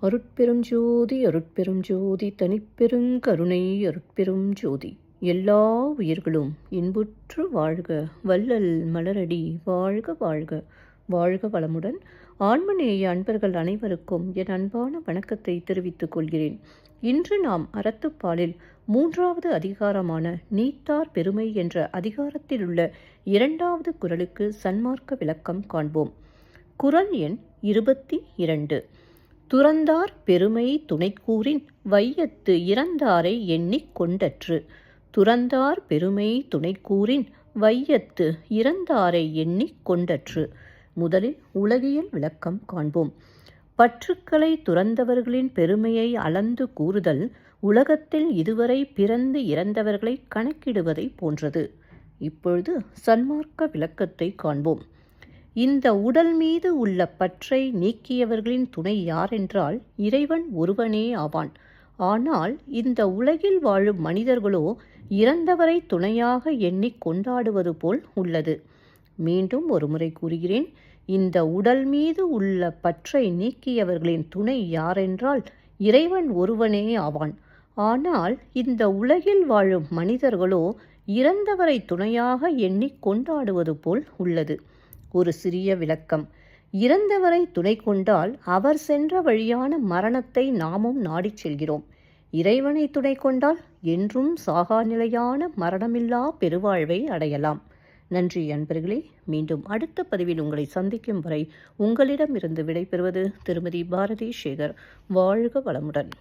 அருட்பெரும் ஜோதி அருட்பெரும் ஜோதி தனிப்பெரும் கருணை அருட்பெரும் ஜோதி. எல்லா உயிர்களும் இன்புற்று வாழ்க, வள்ளல் மலரடி வாழ்க வாழ்க. வாழ்க வளமுடன். ஆன்மநேய அன்பர்கள் அனைவருக்கும் என் அன்பான வணக்கத்தை தெரிவித்துக் கொள்கிறேன். இன்று நாம் அறத்துப்பாலில் 3வது அதிகாரமான நீத்தார் பெருமை என்ற அதிகாரத்தில் உள்ள 2வது குறளுக்கு சன்மார்க்க விளக்கம் காண்போம். குறள் எண் 22. துறந்தார் பெருமை துணைக்கூறின் வையத்து இறந்தாரை எண்ணிக் கொண்டற்று. துறந்தார் பெருமை துணைக்கூறின் வையத்து இறந்தாரை எண்ணிக் கொண்டற்று. முதலில் உலகியல் விளக்கம் காண்போம். பற்றுக்களை துறந்தவர்களின் பெருமையை அளந்து கூறுதல் உலகத்தில் இதுவரை பிறந்து இறந்தவர்களை கணக்கிடுவதை போன்றது. இப்பொழுது சன்மார்க்க விளக்கத்தை காண்போம். இந்த உடல் மீது உள்ள பற்றை நீக்கியவர்களின் துணை யாரென்றால் இறைவன் ஒருவனே ஆவான். ஆனால் இந்த உலகில் வாழும் மனிதர்களோ இறந்தவரை துணையாக எண்ணிக் கொண்டாடுவது போல் உள்ளது. மீண்டும் ஒருமுறை கூறுகிறேன். இந்த உடல் மீது உள்ள பற்றை நீக்கியவர்களின் துணை யாரென்றால் இறைவன் ஒருவனே ஆவான். ஆனால் இந்த உலகில் வாழும் மனிதர்களோ இறந்தவரை துணையாக எண்ணிக் கொண்டாடுவது போல் உள்ளது. ஒரு சிறிய விளக்கம். இறந்தவரை துணை கொண்டால் அவர் சென்ற வழியான மரணத்தை நாமும் நாடிச் செல்கிறோம். இறைவனை துணை கொண்டால் என்றும் சாகா நிலையான மரணமில்லா பெருவாழ்வை அடையலாம். நன்றி அன்பர்களே. மீண்டும் அடுத்த பதிவில் உங்களை சந்திக்கும் வரை உங்களிடமிருந்து விடைபெறுவது திருமதி பாரதி சேகர். வாழ்க வளமுடன்.